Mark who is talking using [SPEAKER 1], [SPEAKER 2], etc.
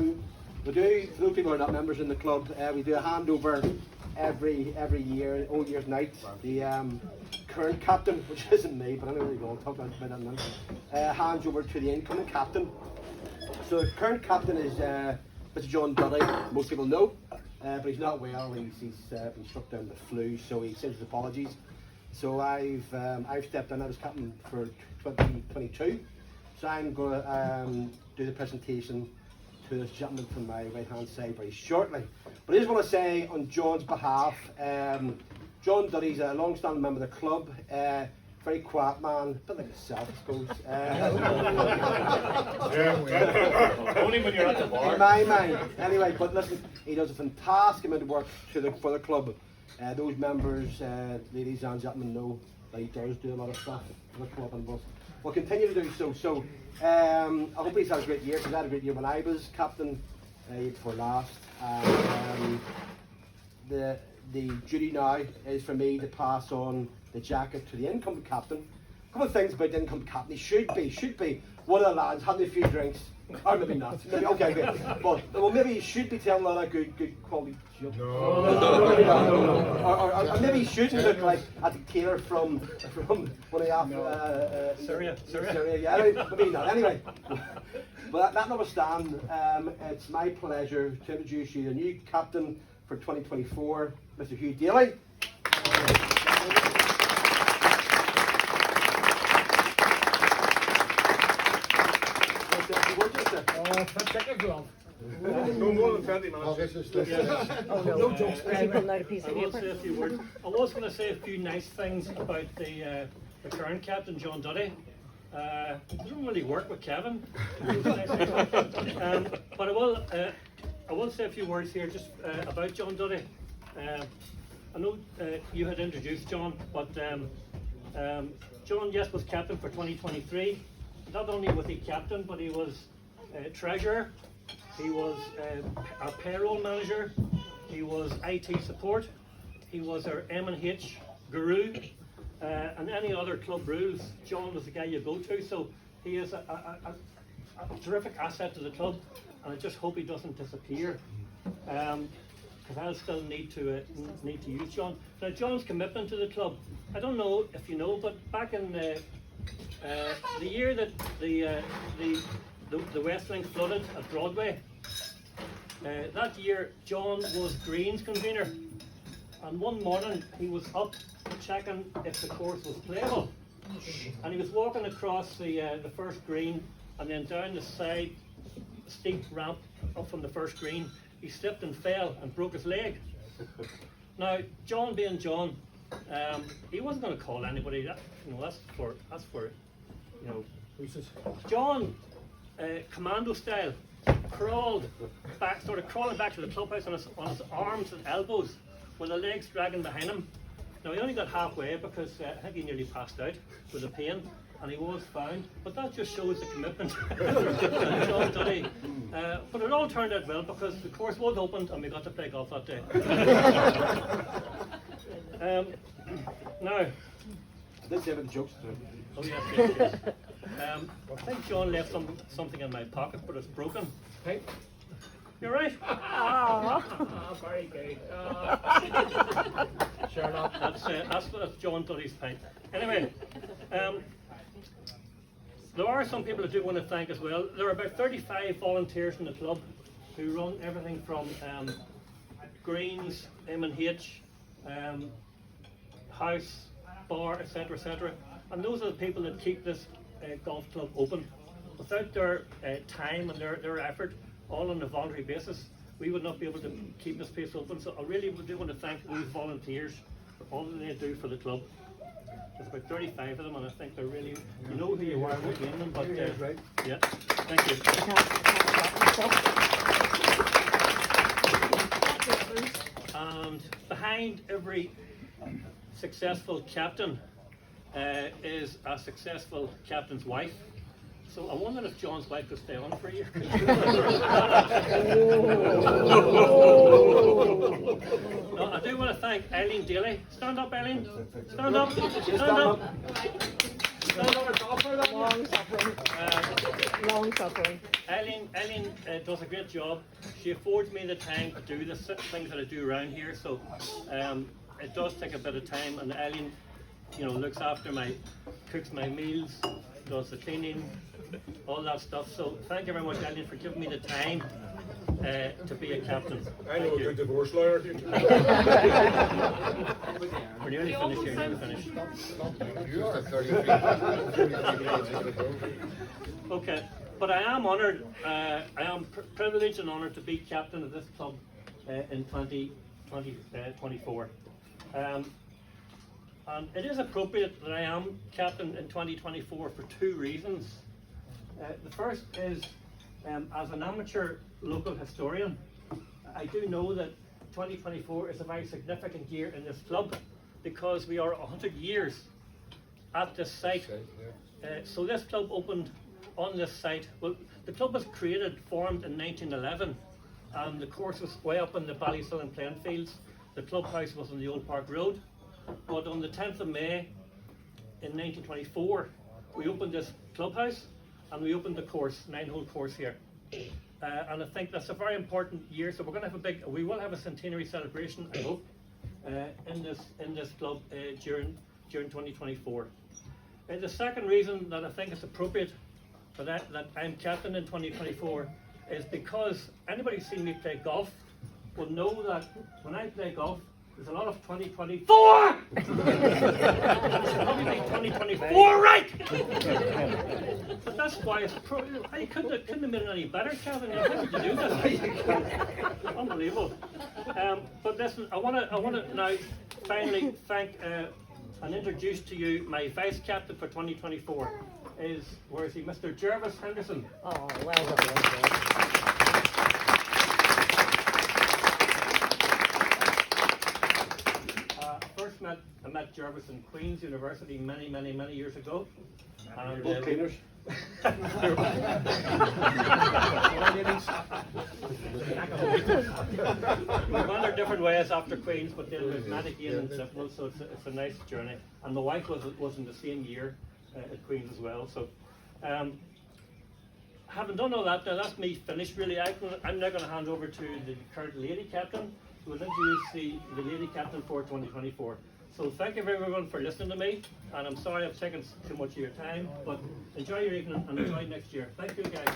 [SPEAKER 1] We do, for those people who are not members in the club, we do a handover every year, Old Year's Night. The current captain, which isn't me, but anyway, we'll talk about that in a minute, hands over to the incoming captain. So the current captain is Mr. John Duddy, most people know, but he's not well. He's been struck down with flu, so he sends his apologies. So I've stepped in. I was captain for 2022, so I'm going to do the presentation to this gentleman from my right hand side very shortly. But I just want to say on John's behalf, John Duddy's a long-standing member of the club, very quiet man, a bit like yourself, I suppose.
[SPEAKER 2] Only when you're at the bar.
[SPEAKER 1] In my mind. Anyway, but listen, he does a fantastic amount of work for the club. Those members, ladies and gentlemen, know that he does do a lot of stuff for the club, and will continue to do so. So I hope he's had a great year, because I had a great year when I was captain before last. The duty now is for me to pass on the jacket to the incoming captain. A couple of things about the incoming captain. He should be one of the lads having a few drinks, or maybe not. Maybe, okay, good. But well, maybe he should be telling a lot of good quality shit. No. Or maybe he should look like a tailor from one of the
[SPEAKER 2] Syria.
[SPEAKER 1] Yeah, maybe not. Anyway, but that notwithstanding, it's my pleasure to introduce you the new captain for 2024, Mr. Hugh Daly.
[SPEAKER 2] No more than 20 minutes.
[SPEAKER 3] No jokes.
[SPEAKER 2] I will say a few words. I was going to say a few nice things about the current captain, John Duddy. He doesn't really work with Kevin. But I will say a few words here just about John Duddy. I know you had introduced John, but John, yes, was captain for 2023. Not only was he captain, but he was treasurer, he was our payroll manager, he was IT support, he was our M&H guru, and any other club rules, John was the guy you go to. So he is a terrific asset to the club, and I just hope he doesn't disappear, because I'll still need to use John. Now, John's commitment to the club, I don't know if you know, but back in the year that the West Link flooded at Broadway, that year John was Greens convener, and one morning he was up checking if the course was playable, and he was walking across the first green, and then down the side steep ramp up from the first green, he slipped and fell and broke his leg. Now, John being John, he wasn't going to call anybody. That's for John, commando style, started crawling back to the clubhouse on his arms and elbows, with the legs dragging behind him. Now, he only got halfway because I think he nearly passed out with the pain, and he was found. But that just shows the commitment of John Duddy. But it all turned out well, because the course was opened and we got to play golf that day. Now,
[SPEAKER 1] I did say about the jokes.
[SPEAKER 2] oh yes. I think John left something in my pocket, but it's broken. Hey, you're right.
[SPEAKER 3] Very good.
[SPEAKER 2] Sure enough. That's John Duddy's pint. Anyway, there are some people I do want to thank as well. There are about 35 volunteers in the club who run everything from greens, M&H, house, bar, etc., etc. And those are the people that keep this golf club open. Without their time and their effort, all on a voluntary basis, we would not be able to keep this place open. So I really do want to thank these volunteers for all that they do for the club. There's about 35 of them, and I think they're really, you know who you are when you name them, but yeah, thank you. And behind every successful captain is a successful captain's wife. So I wondered if John's wife could stay on for a year. No, I do want to thank Eileen Daly. Stand up, Eileen. Stand up. Stand up. Stand up.
[SPEAKER 3] Long suffering. Long suffering.
[SPEAKER 2] Eileen does a great job. She affords me the time to do the things that I do around here, so it does take a bit of time, and Eileen, looks after cooks my meals, does the cleaning, all that stuff. So thank you very much, Eileen, for giving me the time to be a captain.
[SPEAKER 3] I know a good divorce lawyer.
[SPEAKER 2] We're nearly finished here, nearly finished. Okay, but I am honoured, I am privileged and honoured to be captain of this club in 2024. And it is appropriate that I am captain in 2024 for two reasons. The first is, as an amateur local historian, I do know that 2024 is a very significant year in this club because we are 100 years at this site. So this club opened on this site. Well, the club was formed in 1911, and the course was way up in the Ballysullen playing fields. The clubhouse was on the Old Park Road. But on the 10th of May in 1924, we opened this clubhouse and we opened the course, 9-hole course here. And I think that's a very important year. So we're going to have we will have a centenary celebration, I hope, in this club during 2024. The second reason that I think it's appropriate for that I'm captain in 2024 is because anybody who's seen me play golf will know that when I play golf, there's a lot of 2024! It should probably be 2024, right? But that's why it's I couldn't have made it any better, Kevin. How did you do this? Unbelievable. But listen, I want to now finally thank and introduce to you my vice captain for 2024. Where is he? Mr. Jervis Henderson.
[SPEAKER 4] Oh, well done.
[SPEAKER 2] I met Jervis in Queen's University many years ago. And,
[SPEAKER 1] Both cleaners.
[SPEAKER 2] We went our different ways after Queen's, but then we met again in Sproule, so it's a nice journey. And my wife was in the same year at Queen's as well. So, having done all that, now that's me finished really. I'm now going to hand over to the current lady captain, who will introduce the lady captain for 2024. So thank you everyone for listening to me, and I'm sorry I've taken too much of your time, but enjoy your evening and enjoy next year. Thank you guys.